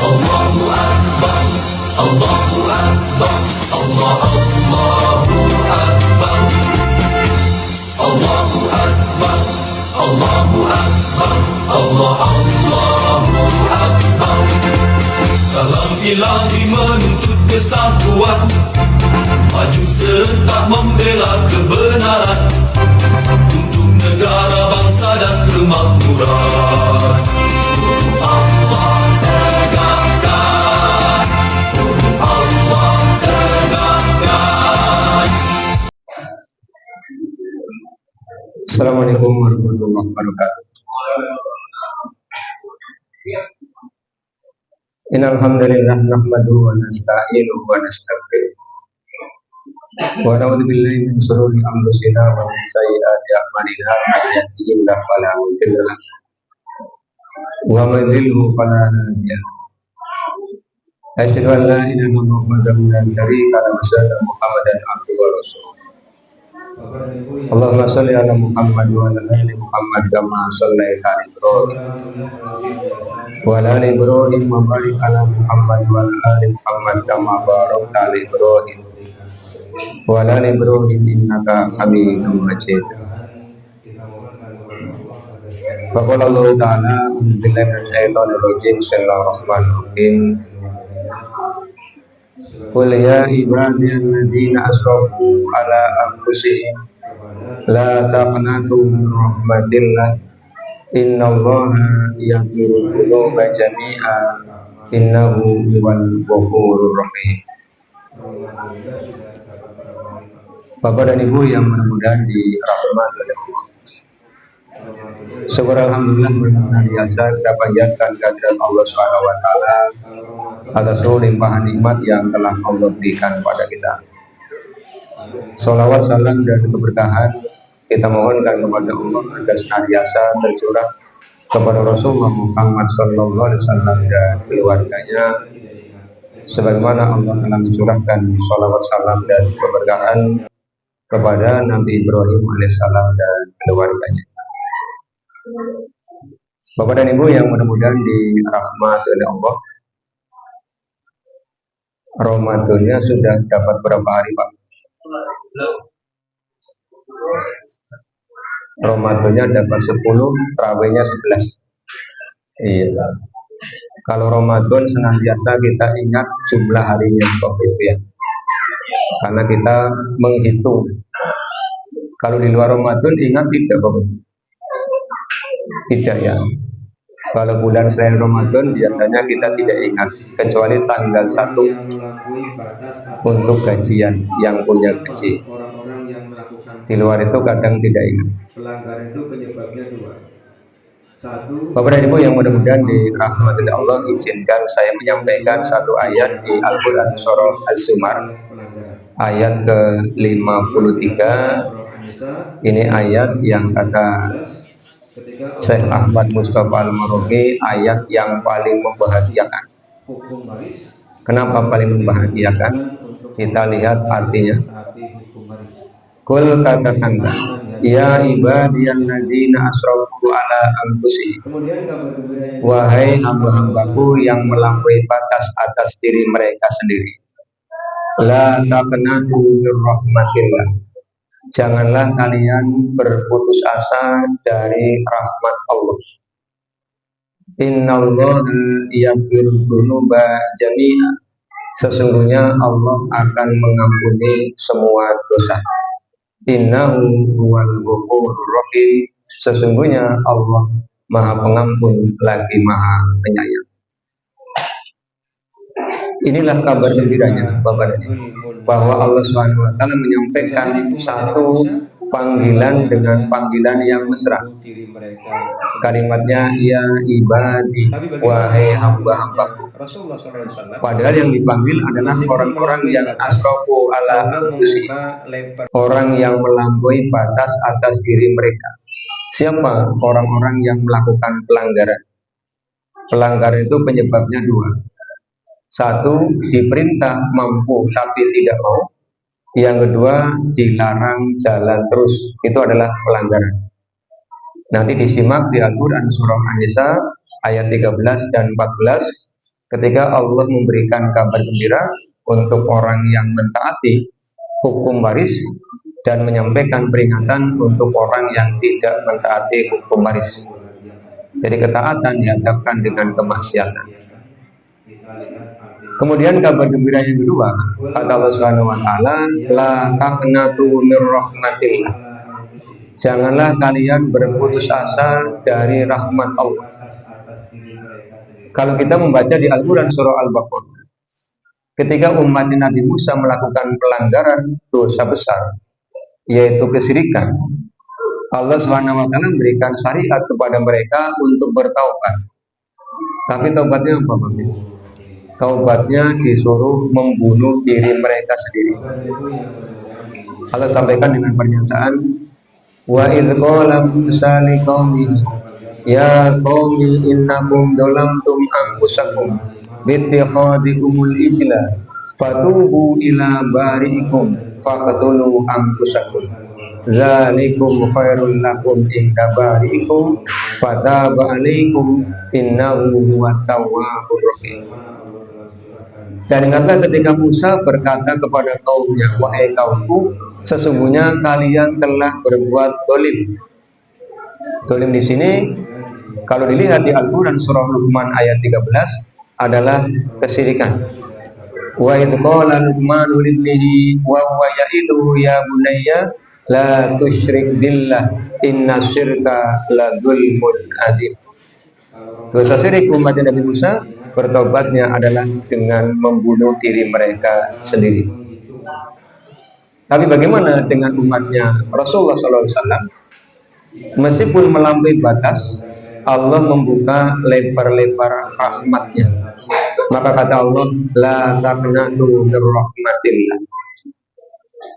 Allahu Akbar, Allahu Akbar, Allahu Akbar, Allahu Akbar, Allahu Akbar, Allahu Akbar. Salam ilahi menuntut kesatuan, maju serta membela kebenaran untuk negara, bangsa dan kemakmuran. Allah tegakkan, Allah tegakkan. Assalamualaikum warahmatullahi wabarakatuh. Innal hamdalillah nahmaduhu wa nasta'inuhu wa nastaghfiruh. Wa na'udzu billahi min shururi anfusina wa min sayyiati a'malina. May yahdihillahu fala mudilla lahu wa may yudlil fala hadiya lahu. Asyhadu an la ilaha illallah wahdahu la syarika lahu wa asyhadu anna Muhammadan abduhu wa rasuluh. Allahumma shalli ala Muhammad wa ala ali Muhammad kama shallaita ala Ibrahim wa ala ali Ibrahim wa barik ala Muhammad wa ala ali Muhammad kama barakta ala Ibrahim wa ala ali Ibrahim innaka Hamidum Majid. Wa qala Allah ta'ala billahi minasyaitonir rajim. Bismillahirrahmanirrahim. Qul ya ibadiyalladzina asrafu ala anfusihim la taqnatu min rahmatillah innallaha yaghfiru dzunuba jami'a innahu huwal ghafurur rahim. Bapak dan Ibu yang mudah-mudahan dirahmati oleh Allah, syukur alhamdulillah biasa kita panjatkan kehadirat Allah Subhanahu wa taala atas seluruh limpahan nikmat yang telah Allah berikan kepada kita. Sholawat, salam dan keberkahan kita mohonkan kepada Allah agar senantiasa tercurah kepada Rasulullah Muhammad sallallahu alaihi wasallam dan keluarganya, sebagaimana Allah telah mencurahkan sholawat, salam dan keberkahan kepada Nabi Ibrahim alaihissalam dan keluarganya. Bapak dan Ibu yang mudah-mudahan dirahmati oleh Allah, Ramadannya sudah dapat berapa hari, Pak? Ramadannya dapat 10, tarawihnya 11. Iya. Kalau Ramadan senantiasa kita ingat jumlah harinya, Bapak Ibu ya. Karena kita menghitung. Kalau di luar Ramadan ingat tidak, Bapak? Tidak ya. Kalau bulan selain Ramadan biasanya kita tidak ingat, kecuali tanggal 1 untuk gajian yang punya gaji. Di luar itu kadang tidak ingat. Bapak dan Ibu yang mudah-mudahan dirahmati oleh Allah, izinkan saya menyampaikan satu ayat di Al-Quran surah Az-Zumar ayat ke-53. Ini ayat yang kata Syekh Ahmad Mustafa Al-Marobi ayat yang paling membahagiakan. Kenapa paling membahagiakan? Kita lihat artinya. Qul, katakanlah, ya ibadiyalladzina asrafu ala anfusihim, wahai hamba-hambaku yang melampaui batas atas diri mereka sendiri, la taqnatu min rahmatillah, janganlah kalian berputus asa dari rahmat Allah. Innallaha yaghfiru dzunuba jami'a, sesungguhnya Allah akan mengampuni semua dosa. Innahu huwal ghafurur rahim, sesungguhnya Allah Maha Pengampun lagi Maha Penyayang. Inilah kabar gembiranya Bapak dan Ibu, bahwa Allah SWT menyampaikan satu panggilan dengan panggilan yang mesra. Kalimatnya ya ibadi, wahai hamba-hambaku. Padahal yang dipanggil adalah orang-orang yang asrafu ala anfusihim, orang yang melampaui batas atas diri mereka. Siapa orang-orang yang melakukan pelanggaran? Pelanggaran itu penyebabnya dua. Satu, diperintah mampu tapi tidak mau. Yang kedua, dilarang jalan terus. Itu adalah pelanggaran. Nanti disimak di Al-Quran surah An-Nisa ayat 13 dan 14. ketika Allah memberikan kabar gembira untuk orang yang mentaati hukum waris dan menyampaikan peringatan untuk orang yang tidak mentaati hukum waris. Jadi ketaatan dihadapkan dengan kemaksiatan. Kemudian kabar gembira yang kedua, kata Allah Subhanahu wa taala, la taqnatu mir rahmatillah. Janganlah kalian berputus asa dari rahmat Allah. Kalau kita membaca di Al-Quran surah Al-Baqarah, ketika umat Nabi Musa melakukan pelanggaran dosa besar, yaitu kesyirikan, Allah Subhanahu wa taala memberikan syariat kepada mereka untuk bertaubat. Tapi taubatnya apa, Bapak? Taubatnya disuruh membunuh diri mereka sendiri. Allah sampaikan dengan pernyataan, wa idz qala Musa liqaumihi ya qaumi innakum dhalamtum anfusakum bittikhadikumul ijla fatubu ila bari'ikum faqtulu anfusakum zalikum khairul lakum inda bari'ikum fataba alaikum innahu huwat tawwabur rahim. Dan ingatlah ketika Musa berkata kepada kaumnya, wahai kaumku, sesungguhnya kalian telah berbuat dolim. Dolim di sini, kalau dilihat di Al-Quran surah Luqman ayat 13 adalah kesyirikan. Wa idz qala Luqman libnihi wa huwa ya'iduhu ya bunayya la tusyrik billah inna syirka la dzulmun adzim. Dosa syirik umat Nabi Musa bertobatnya adalah dengan membunuh diri mereka sendiri. Tapi bagaimana dengan umatnya Rasulullah SAW? Meskipun melampaui batas, Allah membuka lebar-lebar rahmatnya. Maka kata Allah, la taqnatu mir rahmatillah.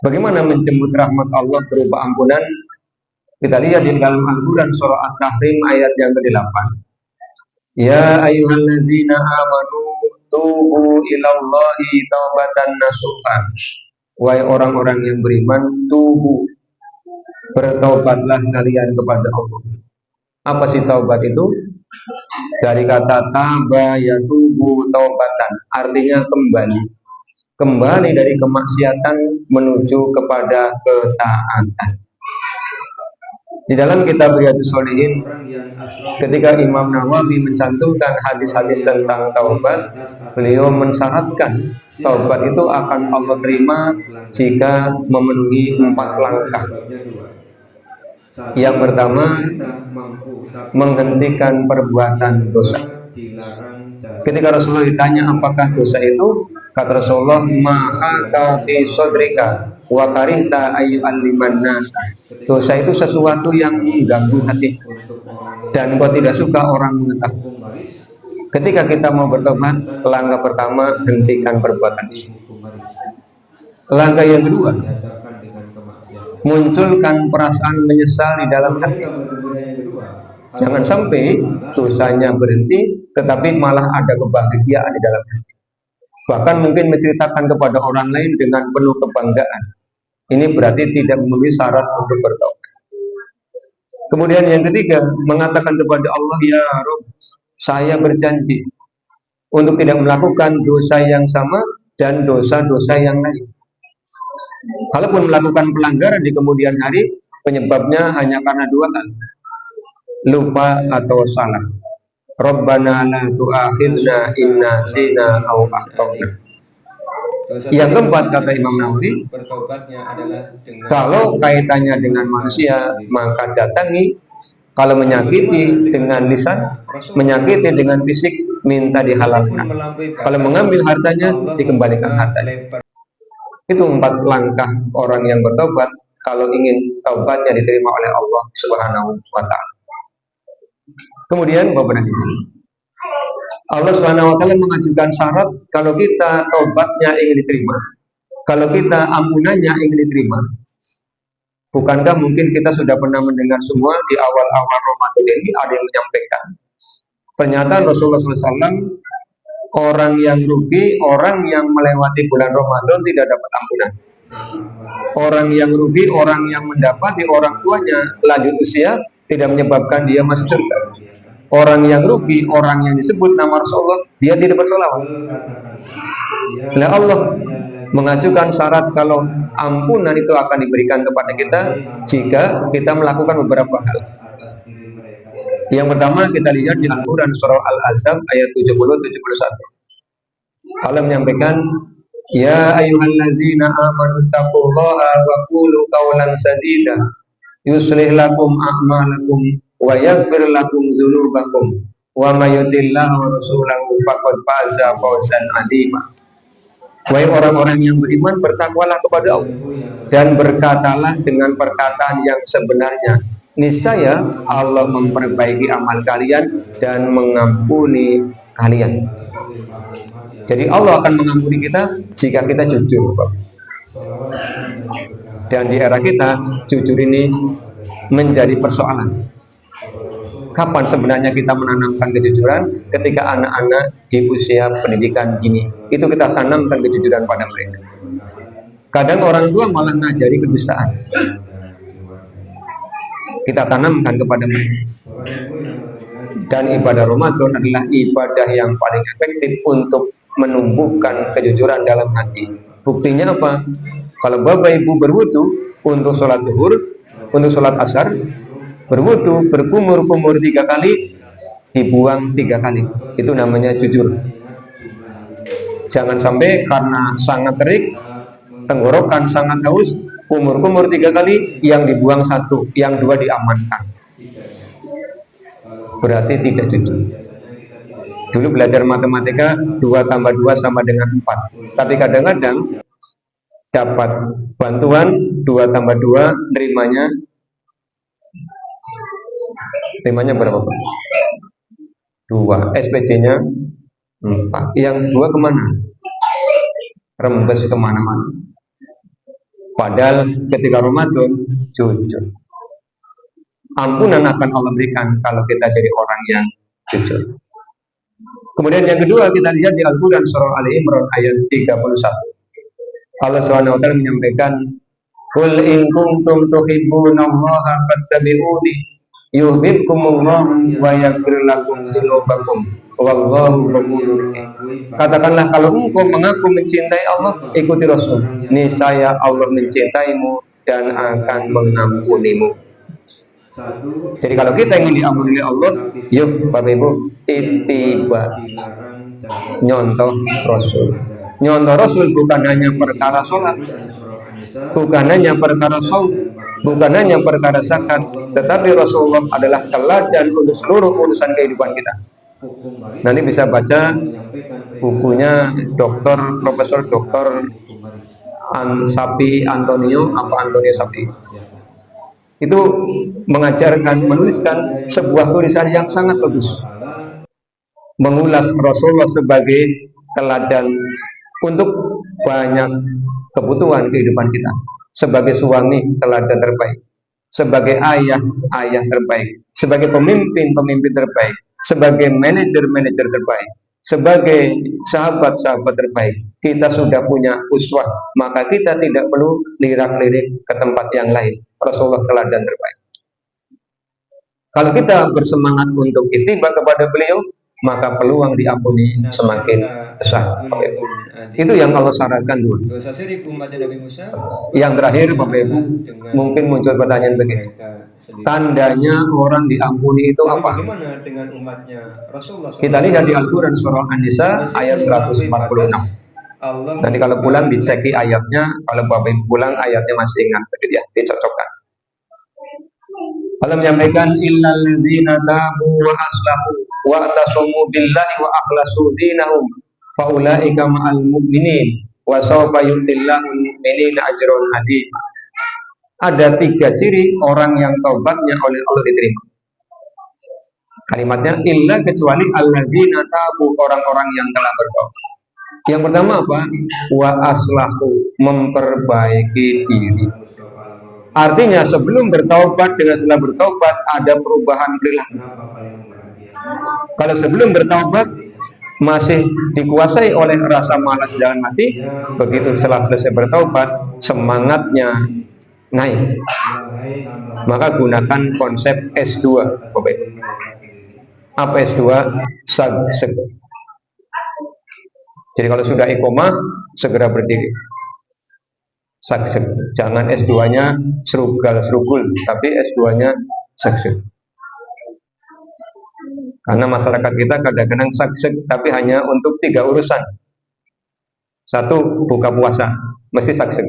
Bagaimana menjemput rahmat Allah berupa ampunan? Kita lihat di dalam Al-Quran surah At-Tahrim ayat yang ke-8. Ya ayyuhalladzina amanu tubu ilallahi taubatan nasuha. Wahai orang-orang yang beriman, tubu, bertaubatlah kalian kepada Allah. Apa sih taubat itu? Dari kata taba yatubu taubatan, artinya kembali. Kembali dari kemaksiatan menuju kepada ketaatan. Di dalam kitab Riyadhus Shalihin, ketika Imam Nawawi mencantumkan hadis-hadis tentang taubat, beliau mensyaratkan taubat itu akan Allah terima jika memenuhi 4 langkah. Yang pertama, menghentikan perbuatan dosa. Ketika Rasulullah ditanya apakah dosa itu, kata Rasulullah, ma'aka fi sodrika wa karihta ayyu'alliman nas. Dosa itu sesuatu yang mengganggu hati dan engkau tidak suka orang mengetahui. Ketika kita mau bertobat, langkah pertama, hentikan perbuatan itu. Langkah yang kedua, munculkan perasaan menyesal di dalam hati. Jangan sampai dosanya berhenti, tetapi malah ada kebahagiaan di dalam hati. Bahkan mungkin menceritakan kepada orang lain dengan penuh kebanggaan. Ini berarti tidak memenuhi syarat untuk bertaubat. Kemudian yang ketiga, mengatakan kepada Allah, ya Rabb, saya berjanji untuk tidak melakukan dosa yang sama dan dosa-dosa yang lain. Kalaupun melakukan pelanggaran di kemudian hari, penyebabnya hanya karena 2 hal, lupa atau salah. Rabbana la tu'akhidna in nasina aw akhtana. Yang keempat, kata Imam Nawawi, kalau kaitannya dengan manusia, maka datangi. Kalau menyakiti dengan lisan, menyakiti dengan fisik, minta dihalalkan. Kalau mengambil hartanya, dikembalikan hartanya. Itu 4 langkah orang yang bertobat kalau ingin taubatnya diterima oleh Allah Subhanahu wa taala. Kemudian Bapak dan Ibu, Allah Subhanahu wa taala mengajukan syarat kalau kita taubatnya ingin diterima, kalau kita ampunannya ingin diterima. Bukankah mungkin kita sudah pernah mendengar semua di awal-awal Ramadan ini ada yang menyampaikan pernyataan Rasulullah SAW, orang yang rugi, orang yang melewati bulan Ramadan tidak dapat ampunan. Orang yang rugi, orang yang mendapati orang tuanya lanjut usia tidak menyebabkan dia masuk surga. Orang yang rugi, orang yang disebut nama Rasulullah, dia tidak bersolawat. Nah, Allah mengajukan syarat kalau ampunan itu akan diberikan kepada kita jika kita melakukan beberapa hal. Yang pertama kita lihat di Al-Quran surah Al-Ahzab ayat 70-71. Allah menyampaikan, ya ayyuhalladzina amanu taqullaha wa qulu qawlan sadida yuslih lakum a'malakum wa yaghfir lakum dzunubakum wa may yuti'illah wa rasulahu faqad faza fawzan 'azima. Wahai orang-orang yang beriman, bertakwalah kepada Allah dan berkatalah dengan perkataan yang sebenarnya. Niscaya Allah memperbaiki amal kalian dan mengampuni kalian. Jadi Allah akan mengampuni kita jika kita jujur. Dan di era kita, jujur ini menjadi persoalan. Kapan sebenarnya kita menanamkan kejujuran? Ketika anak-anak di usia pendidikan gini, itu kita tanamkan kejujuran pada mereka. Kadang orang tua malah ngajari kedustaan, kita tanamkan kepada mereka. Dan ibadah Ramadan adalah ibadah yang paling efektif untuk menumbuhkan kejujuran dalam hati. Buktinya apa? Kalau bapak ibu berwudu untuk sholat zuhur, untuk sholat asar, berwudu, berkumur-kumur 3 kali, dibuang 3 kali. Itu namanya jujur. Jangan sampai karena sangat terik, tenggorokan sangat haus, kumur-kumur 3 kali, yang dibuang 1, yang 2 diamankan. Berarti tidak jujur. Dulu belajar matematika 2 tambah 2 sama dengan 4. Tapi kadang-kadang dapat bantuan 2 tambah 2, nerimanya berapa Pak? 2, SPC-nya 4. Yang 2 kemana? Rembes kemana-mana. Padahal ketika Ramadan, jujur. Ampunan akan Allah berikan kalau kita jadi orang yang jujur. Kemudian yang kedua kita lihat di Al-Quran surah Ali Imran ayat 31. Allah SWT menyampaikan, Qul in kuntum tuhibbunallaha fattabi'uni yuhibbukumullahu wa yaghfir lakum dzunubakum wallahu ghafurur rahim. Katakanlah kalau engkau mengaku mencintai Allah, ikuti Rasul. Niscaya Allah mencintaimu dan akan mengampunimu. Jadi kalau kita ingin diampuni oleh Allah, yuk Bapak Ibu, ittiba, nyontoh Rasul. Nyontoh Rasul bukan hanya perkara sholat, bukan hanya perkara saum, bukan hanya perkara zakat, tetapi Rasulullah adalah teladan untuk seluruh urusan kehidupan kita. Nanti bisa baca bukunya Profesor Dr. Sapi Antonio, Antonio Sapi. Itu mengajarkan, menuliskan sebuah tulisan yang sangat bagus, mengulas Rasulullah sebagai teladan untuk banyak kebutuhan kehidupan kita, sebagai suami teladan terbaik, sebagai ayah terbaik, sebagai pemimpin terbaik, sebagai manajer terbaik, sebagai sahabat terbaik. Kita sudah punya uswah, maka kita tidak perlu lirak-lirik ke tempat yang lain. Rasulullah teladan terbaik. Kalau kita bersemangat untuk ittiba kepada beliau, maka peluang diampuni semakin besar. Itu yang Allah syaratkan dulu. Yang terakhir Bapak Ibu, mungkin muncul pertanyaan begini, tandanya orang diampuni itu apa? Kita lihat di Al-Quran surah An-Nisa ayat 146. Nanti kalau pulang diceki ayatnya, kalau Bapak Ibu pulang ayatnya masih ingat, begitu ya, dicocokkan. Allah menyampaikan, illal ladzina tabu wa aslahu wa atasamu billahi wa akhlasu dinahum faulaika ma'al mu'minin wa sawfa yu'tillahu mu'minina ajran adzim. Ada 3 ciri orang yang taubatnya oleh Allah diterima. Kalimatnya illa, kecuali alladzina tabu, orang-orang yang telah bertaubat. Yang pertama apa? Wa aslahu, memperbaiki diri. Artinya sebelum bertaubat dengan setelah bertaubat ada perubahan perilaku. Kalau sebelum bertaubat masih dikuasai oleh rasa malas dalam hati, begitu setelah selesai bertaubat semangatnya naik. Maka gunakan konsep S2, Bapak. Apa S2? Sagseg. Jadi kalau sudah iqomah, segera berdiri. Sagseg. Jangan S2-nya serugul, tapi S2-nya sagseg. Karena masyarakat kita kadang-kadang sagseg, tapi hanya untuk 3 urusan. 1, buka puasa, mesti sagseg.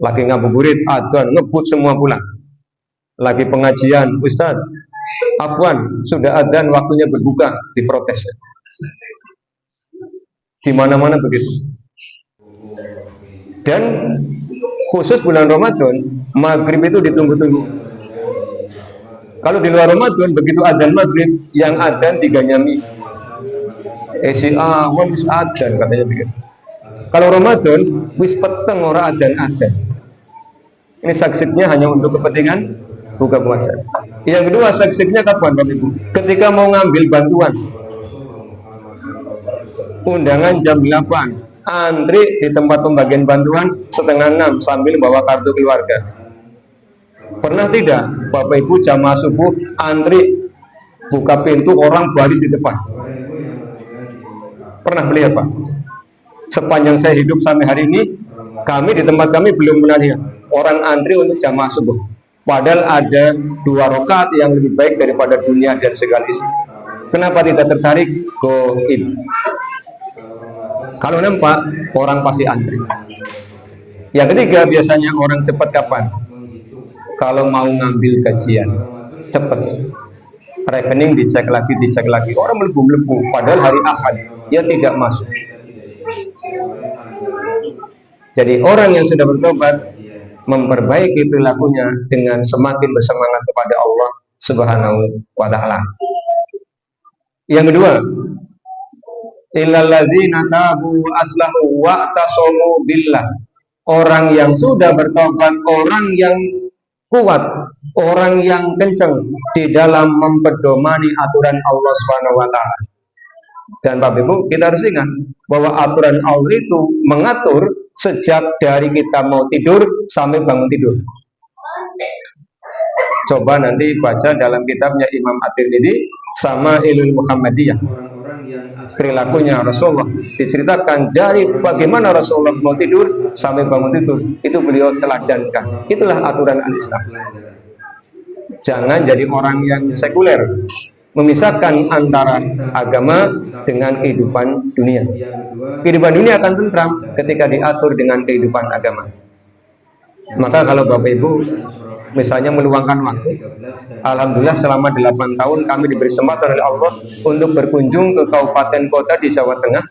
Lagi ngabuburit, adzan, ngebut semua pulang. Lagi pengajian, Ustaz, afwan, sudah adzan, waktunya berbuka, diprotes. Di mana-mana begitu. Dan khusus bulan Ramadan, maghrib itu ditunggu-tunggu. Kalau di luar Ramadan, begitu adzan maghrib, yang adzan diganyami. Si awan wis adzan, katanya begitu. Kalau Ramadan, wis peteng ora adzan-adzan. Ini saksinya hanya untuk kepentingan buka puasa. Yang kedua, saksinya kapan, Bapak Ibu? Ketika mau ngambil bantuan. Undangan jam 8, antri di tempat pembagian bantuan setengah 6 sambil bawa kartu keluarga. Pernah tidak Bapak Ibu jamaah subuh antri buka pintu, orang baris di depan? Pernah melihat, Pak? Sepanjang saya hidup sampai hari ini, kami di tempat kami belum pernah lihat orang antri untuk jamaah subuh. Padahal ada 2 rakaat yang lebih baik daripada dunia dan segala isi. Kenapa tidak tertarik? Goib. Kalau nampak, orang pasti antri. Yang ketiga, biasanya orang cepat kapan? Kalau mau ngambil gajian, cepat. Rekening dicek lagi. Orang melebu-melebu, padahal hari Ahad, dia tidak masuk. Jadi orang yang sudah bertobat, memperbaiki perilakunya dengan semakin bersemangat kepada Allah Subhanahu wa Ta'ala. Yang kedua, illal ladzina tabu aslahu wa tasamu billah. Orang yang sudah bertobat, orang yang kuat, orang yang kencang di dalam mempedomani aturan Allah Subhanahu wa Ta'ala. Dan Bapak Ibu, kita harus ingat bahwa aturan Allah itu mengatur sejak dari kita mau tidur sampai bangun tidur. Coba nanti baca dalam kitabnya Imam At-Tirmidzi sama Ilmu Muhammadiyah. Perilakunya Rasulullah diceritakan dari bagaimana Rasulullah mau tidur sampai bangun tidur, itu beliau teladankan. Itulah aturan al-Islam. Jangan jadi orang yang sekuler, memisahkan antara agama dengan kehidupan dunia. Kehidupan dunia akan tentram ketika diatur dengan kehidupan agama. Maka kalau Bapak Ibu misalnya meluangkan waktu, alhamdulillah selama 8 tahun kami diberi kesempatan oleh Allah untuk berkunjung ke kabupaten kota di Jawa Tengah,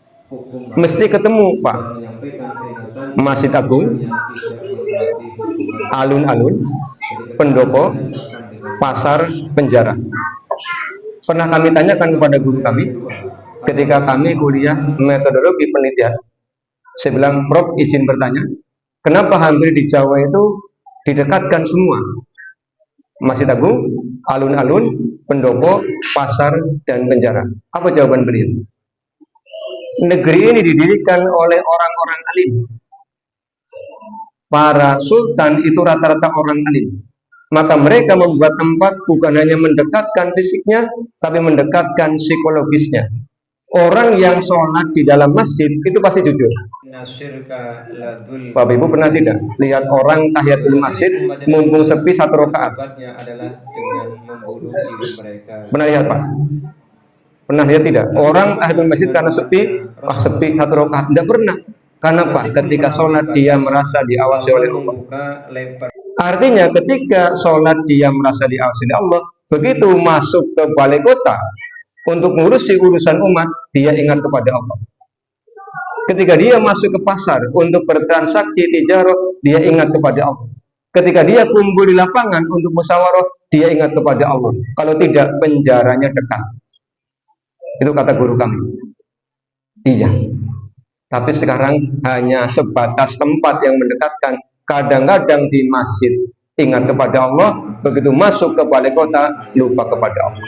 mesti ketemu Pak Masjid Agung, alun-alun, pendopo, pasar, penjara. Pernah kami tanyakan kepada guru kami ketika kami kuliah metodologi penelitian. Saya bilang, Prof, izin bertanya, kenapa hampir di Jawa itu didekatkan semua? Masjid Agung, alun-alun, pendopo, pasar, dan penjara. Apa jawaban beliau? Negeri ini didirikan oleh orang-orang alim. Para sultan itu rata-rata orang alim. Maka mereka membuat tempat bukan hanya mendekatkan fisiknya, tapi mendekatkan psikologisnya. Orang yang sholat di dalam masjid itu pasti jujur. Bapak Ibu pernah tidak lihat orang tahiyatul masjid mumpung sepi 1 rakaat? Pernah lihat, Pak? Pernah lihat tidak? Orang tahiyatul masjid karena sepi 1 rakaat. Tidak pernah. Karena Pak, ketika sholat dia merasa diawasi oleh Allah. Artinya ketika sholat dia merasa diawasi oleh Allah, begitu masuk ke balai kota untuk mengurusi urusan umat, dia ingat kepada Allah. Ketika dia masuk ke pasar untuk bertransaksi tijarah, dia ingat kepada Allah. Ketika dia kumpul di lapangan untuk musyawarah, dia ingat kepada Allah. Kalau tidak, penjaranya dekat. Itu kata guru kami. Iya. Tapi sekarang hanya sebatas tempat yang mendekatkan. Kadang-kadang di masjid ingat kepada Allah, begitu masuk ke balai kota lupa kepada Allah.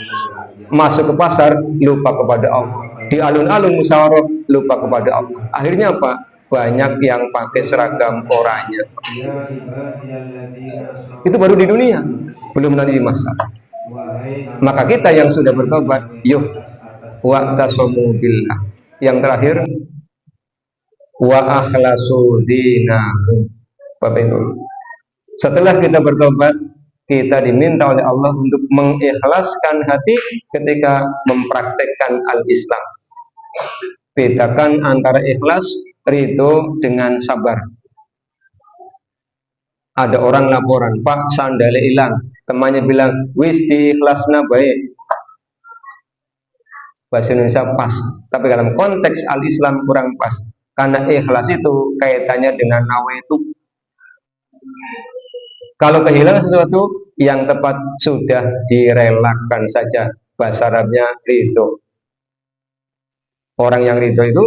Masuk ke pasar lupa kepada Allah. Di alun-alun musyawarah lupa kepada Allah. Akhirnya apa? Banyak yang pakai seragam oranye. Itu baru di dunia, belum nanti di masa. Maka kita yang sudah bertobat, yuk wa'tasamu billah. Yang terakhir, wa akhlasu dinahum. Setelah kita bertobat, kita diminta oleh Allah untuk mengikhlaskan hati ketika mempraktekkan al-Islam. Bedakan antara ikhlas, ridho dengan sabar. Ada orang laporan, Pak, sandalnya hilang. Temannya bilang, wis diikhlasna baik. Bahasa Indonesia pas. Tapi dalam konteks al-Islam kurang pas. Karena ikhlas itu kaitannya dengan nawaitu. Kalau kehilangan sesuatu, yang tepat sudah direlakan saja. Bahasa Arabnya ridho. Orang yang ridho itu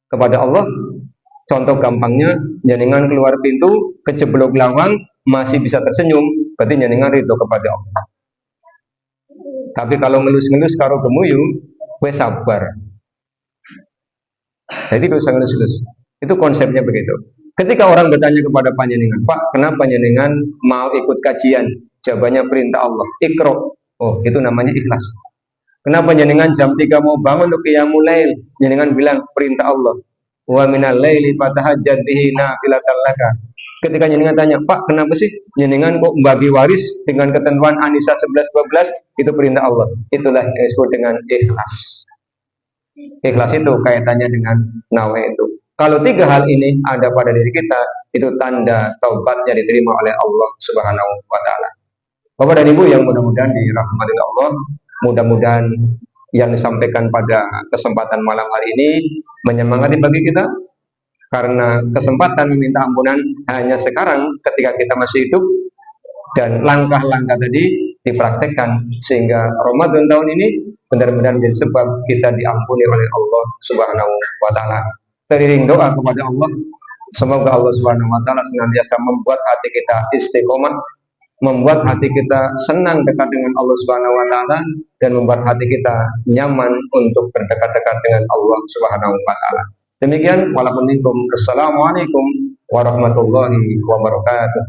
kepada Allah, contoh gampangnya, jenengan keluar pintu, kejeblok lawang, masih bisa tersenyum, berarti jenengan ridho kepada Allah. Tapi kalau ngelus-ngelus karo gemuyu, we sabar. Jadi dosa ngelus-ngelus. Itu konsepnya begitu. Ketika orang bertanya kepada panjenengan, Pak, kenapa panjenengan mau ikut kajian? Jawabannya perintah Allah. Ikro. Oh, itu namanya ikhlas. Kenapa jenengan jam 3 mau bangun untuk qiyamul lail? Jenengan bilang perintah Allah. Wa minal laili fatahajjad bihi nafilatan laka. Ketika jenengan tanya, Pak, kenapa sih jenengan kok bagi waris dengan ketentuan An-Nisa 11-12? Itu perintah Allah. Itulah yang disebut dengan ikhlas. Ikhlas itu kaitannya dengan nawaitu. Kalau 3 hal ini ada pada diri kita, itu tanda taubatnya diterima oleh Allah Subhanahu wa taala. Bapak dan Ibu yang mudah-mudahan dirahmati Allah, mudah-mudahan yang disampaikan pada kesempatan malam hari ini menyemangati bagi kita, karena kesempatan meminta ampunan hanya sekarang ketika kita masih hidup, dan langkah-langkah tadi dipraktekkan sehingga Ramadan tahun ini benar-benar menjadi sebab kita diampuni oleh Allah Subhanahu wa taala. Teriring doa kepada Allah, semoga Allah Subhanahu wa taala senantiasa membuat hati kita istiqomah, membuat hati kita senang dekat dengan Allah Subhanahu wa taala, dan membuat hati kita nyaman untuk berdekat-dekat dengan Allah Subhanahu wa taala. Demikian, walaupun minkum. Assalamualaikum warahmatullahi wabarakatuh.